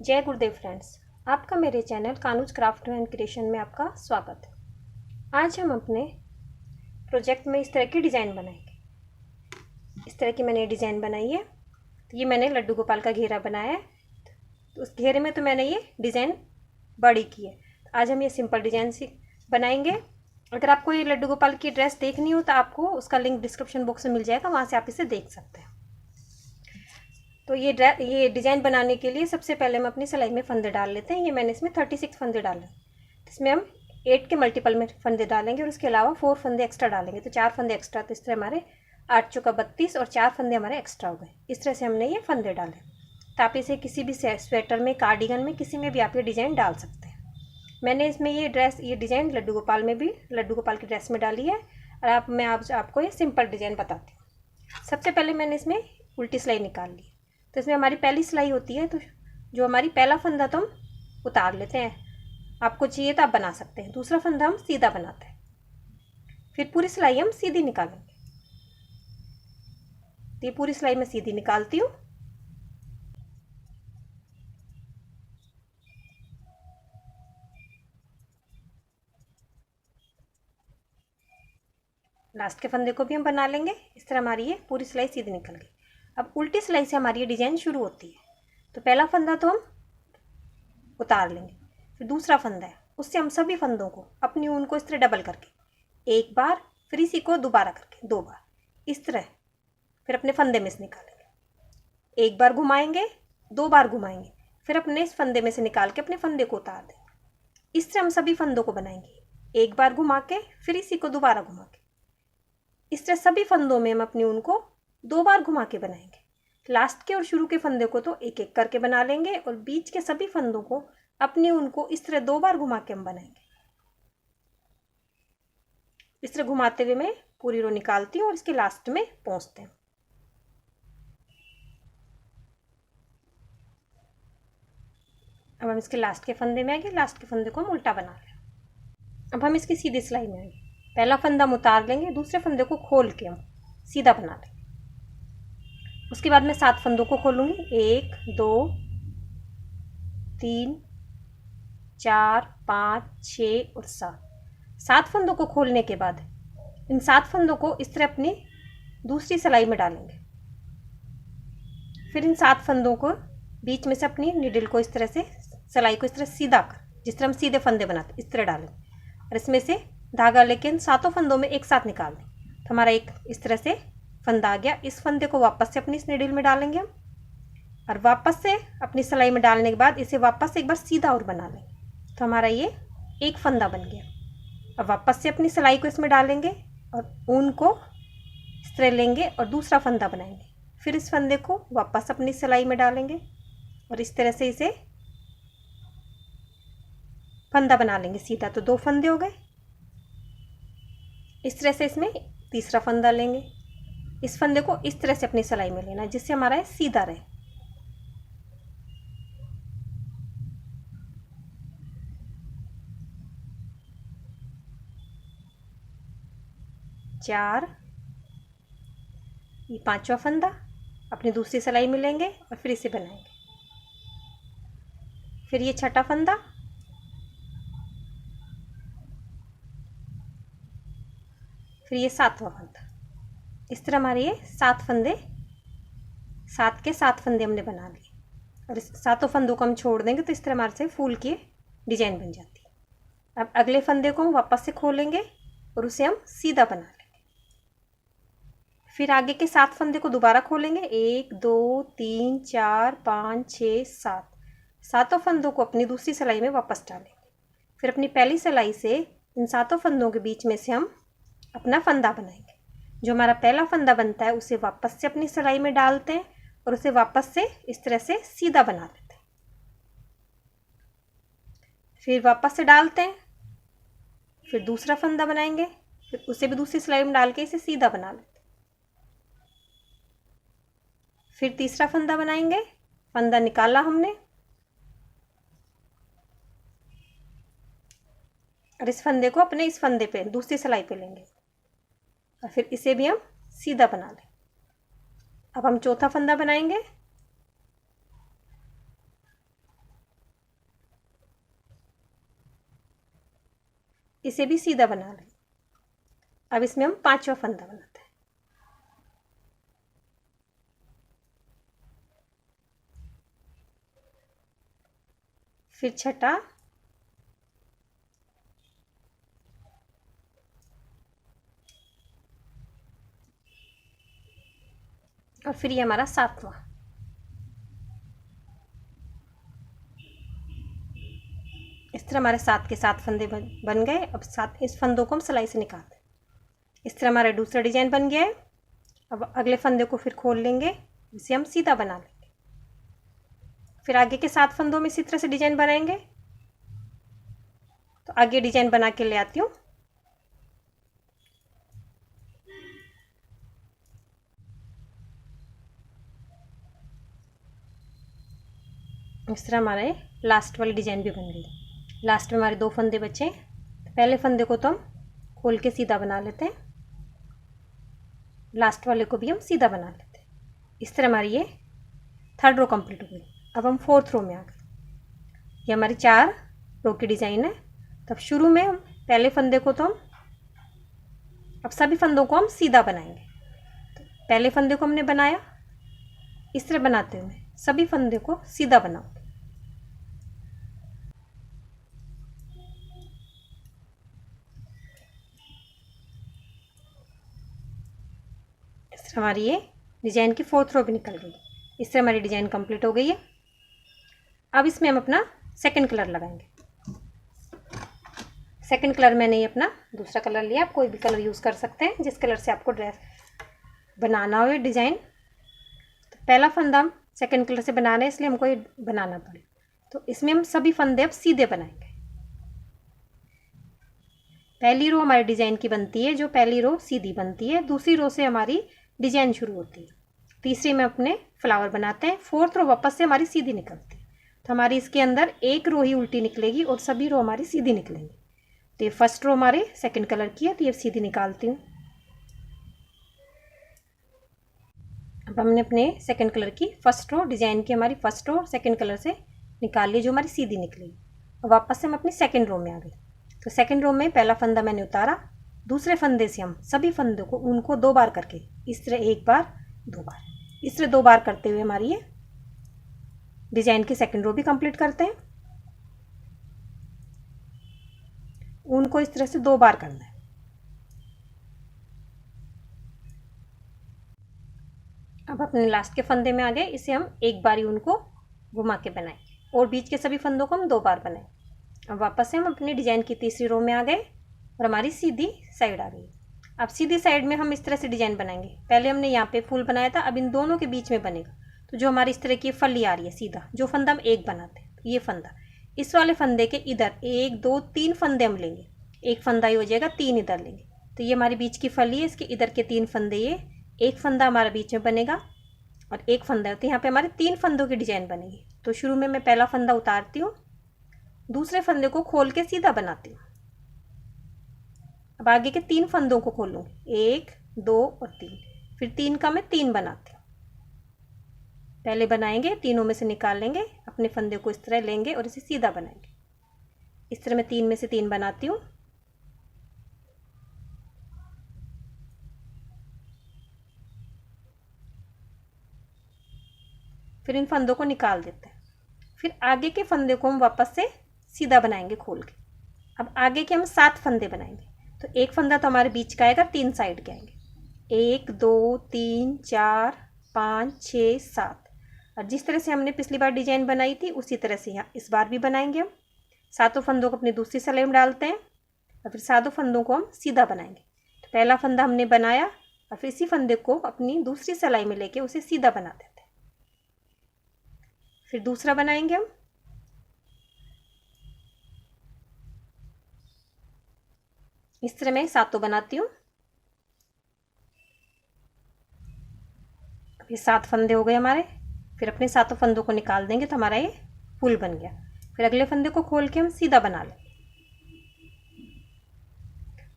जय गुरुदेव फ्रेंड्स। आपका मेरे चैनल कानूज क्राफ्ट एंड क्रिएशन में आपका स्वागत है। आज हम अपने प्रोजेक्ट में इस तरह की डिज़ाइन बनाएंगे। इस तरह की मैंने डिज़ाइन बनाई है। तो ये मैंने लड्डू गोपाल का घेरा बनाया है। तो उस घेरे में तो मैंने ये डिज़ाइन बड़ी की है। तो आज हम ये सिंपल डिज़ाइन बनाएंगे। अगर आपको ये लड्डू गोपाल की ड्रेस देखनी हो तो आपको उसका लिंक डिस्क्रिप्शन बॉक्स में मिल जाएगा, वहाँ से आप इसे देख सकते हैं। तो ये डिज़ाइन बनाने के लिए सबसे पहले हम अपनी सिलाई में फंदे डाल लेते हैं। ये मैंने इसमें 36 फंदे डाले। इसमें हम 8 के मल्टीपल में फंदे डालेंगे और उसके अलावा 4 फंदे एक्स्ट्रा डालेंगे। तो 4 फंदे एक्स्ट्रा, तो इस तरह हमारे 8 चौका 32 और 4 फंदे हमारे एक्स्ट्रा हो गए। इस तरह से हमने ये फंदे डाले। तो आप इसे किसी भी स्वेटर में, कार्डिगन में, किसी में भी आप ये डिज़ाइन डाल सकते हैं। मैंने इसमें ये डिज़ाइन लड्डू गोपाल में भी, लड्डू गोपाल की ड्रेस में डाली है। और मैं आपको ये सिंपल डिज़ाइन बताती हूँ। सबसे पहले मैंने इसमें उल्टी सिलाई निकाल ली। तो इसमें हमारी पहली सिलाई होती है, तो जो हमारी पहला फंदा तो हम उतार लेते हैं। आपको चाहिए तो आप बना सकते हैं। दूसरा फंदा हम सीधा बनाते हैं। फिर पूरी सिलाई हम सीधी निकालेंगे। तो ये पूरी सिलाई मैं सीधी निकालती हूँ। लास्ट के फंदे को भी हम बना लेंगे। इस तरह हमारी ये पूरी सिलाई सीधी निकल गई। अब उल्टी सिलाई से हमारी ये डिज़ाइन शुरू होती है। तो पहला फंदा तो हम उतार लेंगे। फिर दूसरा फंदा है, उससे हम सभी फंदों को अपनी ऊन को इस तरह डबल करके एक बार, फिर इसी को दोबारा करके 2 बार, इस तरह फिर अपने फंदे में से निकालेंगे। एक बार घुमाएंगे, 2 बार घुमाएंगे, फिर अपने इस फंदे में से निकाल के अपने फंदे को उतार देंगे। इस तरह हम सभी फंदों को बनाएंगे। एक बार घुमा के, फिर इसी को दोबारा घुमा के। इस तरह सभी फंदों में हम अपनी ऊन को 2 बार घुमा के बनाएंगे। लास्ट के और शुरू के फंदे को तो एक एक करके बना लेंगे और बीच के सभी फंदों को अपनी ऊन को इस तरह 2 बार घुमा के हम बनाएंगे। इस तरह घुमाते हुए मैं पूरी रो निकालती हूँ और इसके लास्ट में पहुँचते हैं। अब हम इसके लास्ट के फंदे में आएंगे। लास्ट के फंदे को हम उल्टा बना लें। अब हम इसकी सीधी सिलाई में आएंगे। पहला फंदा हम उतार लेंगे, दूसरे फंदे को खोल के हम सीधा बना लेंगे। उसके बाद मैं 7 फंदों को खोलूंगी। 1 2 3 4 5 6 और 7 फंदों को खोलने के बाद इन 7 फंदों को इस तरह अपनी दूसरी सिलाई में डालेंगे। फिर इन 7 फंदों को बीच में से अपनी नीडल को इस तरह से, सिलाई को इस तरह सीधा कर, जिस तरह हम सीधे फंदे बनाते, इस तरह डालेंगे और इसमें से धागा लेके इन 7 फंदों में एक साथ निकाल दें। तो हमारा एक इस तरह से फंदा आ गया। इस फंदे को वापस से अपनी इस नीडल में डालेंगे हम और वापस से अपनी सिलाई में डालने के बाद इसे वापस से एक बार सीधा और बना लेंगे। तो हमारा ये एक फंदा बन गया। अब वापस से अपनी सिलाई को इसमें डालेंगे और ऊन को इस तरह लेंगे और दूसरा फंदा बनाएंगे। फिर इस फंदे को वापस अपनी सिलाई में डालेंगे और इस तरह से इसे फंदा बना लेंगे सीधा। तो 2 फंदे हो गए। इस तरह से इसमें तीसरा फंदा लेंगे। इस फंदे को इस तरह से अपनी सिलाई में लेना है जिससे हमारा ये सीधा रहे। चार, ये 5वां फंदा अपनी दूसरी सिलाई में लेंगे और फिर इसे बनाएंगे। फिर ये 6ठा फंदा, फिर ये 7वां फंदा। इस तरह हमारे ये 7 फंदे, 7 के 7 फंदे हमने बना लिए और इस 7 फंदों को हम छोड़ देंगे। तो इस तरह हमारे से फूल की डिजाइन बन जाती है। अब अगले फंदे को हम वापस से खोलेंगे और उसे हम सीधा बना लेंगे। फिर आगे के 7 फंदे को दोबारा खोलेंगे। 1 2 3 4 5 6 7, 7 फंदों को अपनी दूसरी सिलाई में वापस डालेंगे। फिर अपनी पहली सिलाई से इन 7 फंदों के बीच में से हम अपना फंदा बनाएंगे। जो हमारा पहला फंदा बनता है उसे वापस से अपनी सिलाई में डालते हैं और उसे वापस से इस तरह से सीधा बना लेते हैं। फिर वापस से डालते हैं, फिर दूसरा फंदा बनाएंगे, फिर उसे भी दूसरी सिलाई में डाल के इसे सीधा बना लेते हैं। फिर तीसरा फंदा बनाएंगे। फंदा निकाला हमने और इस फंदे को अपने इस फंदे पे, दूसरी सिलाई पे लेंगे और फिर इसे भी हम सीधा बना लें। अब हम चौथा फंदा बनाएंगे। इसे भी सीधा बना लें। अब इसमें हम 5वां फंदा बनाते हैं। फिर छठा, और फिर ये हमारा 7वां। इस तरह हमारे 7 के 7 फंदे बन गए। अब 7 इस फंदों को हम सिलाई से निकालते हैं। इस तरह हमारा दूसरा डिजाइन बन गया है। अब अगले फंदे को फिर खोल लेंगे, इसे हम सीधा बना लेंगे। फिर आगे के 7 फंदों में इसी तरह से डिजाइन बनाएंगे। तो आगे डिजाइन बना के ले आती हूँ। इस तरह हमारे लास्ट वाली डिजाइन भी बन गई। लास्ट में हमारे 2 फंदे बचे। पहले फंदे को तो हम खोल के सीधा बना लेते हैं, लास्ट वाले को भी हम सीधा बना लेते हैं। इस तरह हमारी ये 3rd रो कंप्लीट हो गई। अब हम 4th रो में आ गए। ये हमारी 4 रो की डिजाइन है। तब शुरू में हम पहले फंदे को तो हम अब सभी फंदों को हम सीधा बनाएंगे। तो पहले फंदे को हमने बनाया, इस तरह बनाते हुए सभी फंदे को सीधा बनाओ। इस तरह हमारी ये डिजाइन की 4th रो भी निकल गई। इस तरह हमारी डिजाइन कंप्लीट हो गई है। अब इसमें हम अपना सेकंड कलर लगाएंगे। सेकंड कलर मैंने ये अपना दूसरा कलर लिया। आप कोई भी कलर यूज़ कर सकते हैं जिस कलर से आपको ड्रेस बनाना हो डिज़ाइन। तो पहला फंदा हम सेकंड कलर से बना रहे हैं, इसलिए हमको ये बनाना पड़े। तो इसमें हम सभी फंदे अब सीधे बनाएंगे। पहली रो हमारी डिज़ाइन की बनती है, जो पहली रो सीधी बनती है। दूसरी रो से हमारी डिज़ाइन शुरू होती है। तीसरी में अपने फ्लावर बनाते हैं। 4th रो वापस से हमारी सीधी निकलती है। तो हमारी इसके अंदर एक रो ही उल्टी निकलेगी और सभी रो हमारी सीधी निकलेंगी। तो ये फर्स्ट रो हमारे सेकंड कलर की है, तो ये सीधी निकालती हूँ। अब हमने अपने सेकंड कलर की फर्स्ट रो डिज़ाइन की हमारी फर्स्ट रो सेकंड कलर से निकाल ली, जो हमारी सीधी निकली। और वापस से हम अपनी सेकंड रो में आ गए। तो सेकंड रो में पहला फंदा मैंने उतारा, दूसरे फंदे से हम सभी फंदों को उनको 2 बार करके, इस तरह 1 बार 2 बार, इस तरह 2 बार करते हुए हमारी ये डिज़ाइन की सेकंड रो भी कंप्लीट करते हैं। उनको इस तरह से 2 बार करना है। अब अपने लास्ट के फंदे में आ गए, इसे हम 1 बार ही उनको घुमा के बनाएंगे और बीच के सभी फंदों को हम 2 बार बनाएंगे। अब वापस से हम अपनी डिज़ाइन की तीसरी रो में आ गए और हमारी सीधी साइड आ गई। अब सीधी साइड में हम इस तरह से डिज़ाइन बनाएंगे। पहले हमने यहाँ पे फूल बनाया था, अब इन दोनों के बीच में बनेगा। तो जो हमारी इस तरह की फली आ रही है सीधा, जो फंदा हम 1 बनाते हैं, ये फंदा, इस वाले फंदे के इधर 1 2 3 फंदे हम लेंगे। एक फंदा ही हो जाएगा, 3 इधर लेंगे। तो ये हमारी बीच की फली है, इसके इधर के 3 फंदे, ये एक फंदा हमारा बीच में बनेगा और एक फंदा है। तो यहाँ पे हमारे 3 फंदों की डिज़ाइन बनेगी। तो शुरू में मैं पहला फंदा उतारती हूँ, दूसरे फंदे को खोल के सीधा बनाती हूँ। अब आगे के 3 फंदों को खोलूँगी, 1 2 और 3। फिर 3 का मैं 3 बनाती हूँ। पहले बनाएंगे, तीनों में से निकाल लेंगे, अपने फंदे को इस तरह लेंगे और इसे सीधा बनाएंगे। इस तरह मैं 3 में से 3 बनाती हूँ। फिर इन फंदों को निकाल देते हैं। फिर आगे के फंदे को हम वापस से सीधा बनाएंगे खोल के। अब आगे के हम 7 फंदे बनाएंगे। तो एक फंदा तो हमारे बीच का आएगा, 3 साइड के आएंगे, 1 2 3 4 5 6 7। और जिस तरह से हमने पिछली बार डिजाइन बनाई थी उसी तरह से यहाँ इस बार भी बनाएंगे। हम 7 फंदों को अपनी दूसरी सिलाई में डालते हैं और फिर 7 फंदों को हम सीधा बनाएंगे। तो पहला फंदा हमने बनाया और फिर इसी फंदे को अपनी दूसरी सिलाई में लेके उसे सीधा बना देते हैं। फिर दूसरा बनाएंगे हम। इस तरह मैं 7 बनाती हूँ। ये 7 फंदे हो गए हमारे। फिर अपने 7 फंदों को निकाल देंगे तो हमारा ये फूल बन गया। फिर अगले फंदे को खोल के हम सीधा बना लें।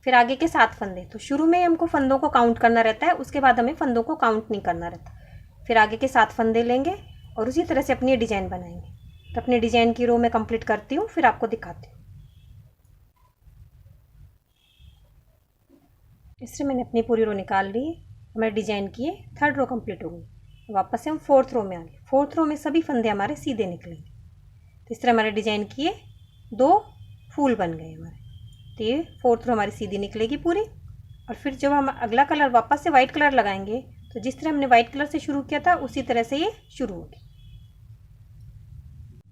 फिर आगे के 7 फंदे, तो शुरू में हमको फंदों को काउंट करना रहता है, उसके बाद हमें फंदों को काउंट नहीं करना रहता। फिर आगे के 7 फंदे लेंगे और उसी तरह से अपनी डिज़ाइन बनाएंगे। तो अपनी डिज़ाइन की रो मैं कंप्लीट करती हूँ, फिर आपको दिखाती हूँ। इस तरह मैंने अपनी पूरी रो निकाल ली। हमारे डिजाइन की ये 3rd रो कंप्लीट हो गई। वापस से हम 4th रो में आ गए। 4th रो में सभी फंदे हमारे सीधे निकलेंगे। तो इस तरह हमारे डिजाइन की ये 2 फूल बन गए हमारे। तो ये 4th रो हमारी सीधी निकलेगी पूरी। और फिर जब हम अगला कलर वापस से वाइट कलर लगाएंगे तो जिस तरह हमने वाइट कलर से शुरू किया था उसी तरह से ये शुरू होगी।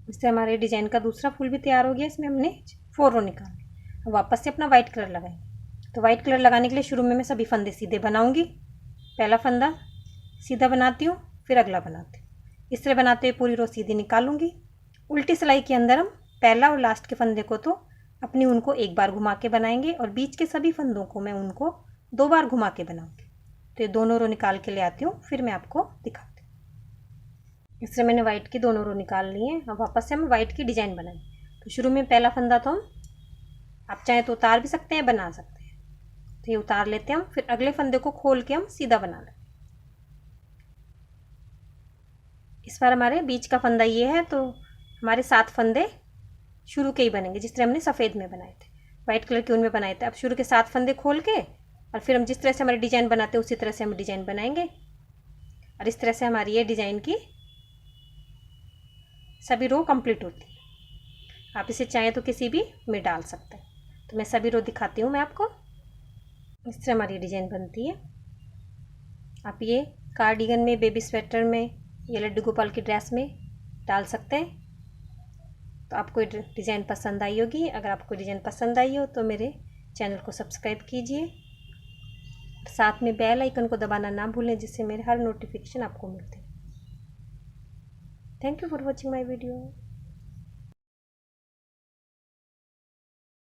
इससे हमारे डिजाइन का दूसरा फूल भी तैयार हो गया। इसमें हमने 4 रो निकाले। वापस से अपना वाइट कलर लगाएंगे। तो वाइट कलर लगाने के लिए शुरू में मैं सभी फंदे सीधे बनाऊंगी। पहला फंदा सीधा बनाती हूँ, फिर अगला बनाती हूँ। इस तरह बनाते हुए पूरी रो सीधी निकालूंगी। उल्टी सिलाई के अंदर हम पहला और लास्ट के फंदे को तो अपनी ऊन को एक बार घुमा के बनाएंगे और बीच के सभी फंदों को मैं उनको 2 बार घुमा के बनाऊंगी। तो ये दोनों रो निकाल के ले आती हूँ, फिर मैं आपको दिखाती हूँ। इस तरह मैंने वाइट की दोनों रो निकाल ली हैं। अब वापस से हम वाइट की डिजाइन बनाएंगे। तो शुरू में पहला फंदा तो हम आप चाहें तो उतार भी सकते हैं, बना सकते हैं। तो ये उतार लेते हैं हम, फिर अगले फंदे को खोल के हम सीधा बना लेंगे। इस बार हमारे बीच का फंदा ये है, तो हमारे 7 फंदे शुरू के ही बनेंगे जिस तरह हमने सफ़ेद में बनाए थे, वाइट कलर के ऊन में बनाए थे। अब शुरू के 7 फंदे खोल के और फिर हम जिस तरह से हमारे डिज़ाइन बनाते हैं उसी तरह से हम डिज़ाइन बनाएंगे। और इस तरह से हमारी ये डिज़ाइन की सभी रो कंप्लीट होती है। आप इसे चाहें तो किसी भी में डाल सकते हैं। तो मैं सभी रो दिखाती हूँ मैं आपको। इस तरह हमारी डिज़ाइन बनती है। आप ये कार्डिगन में, बेबी स्वेटर में, ये लड्डू गोपाल की ड्रेस में डाल सकते हैं। तो आपको डिज़ाइन पसंद आई होगी। अगर आपको डिज़ाइन पसंद आई हो तो मेरे चैनल को सब्सक्राइब कीजिए। साथ में बेल आइकन को दबाना ना भूलें जिससे मेरे हर नोटिफिकेशन आपको मिलते हैं। Thank you for watching my video.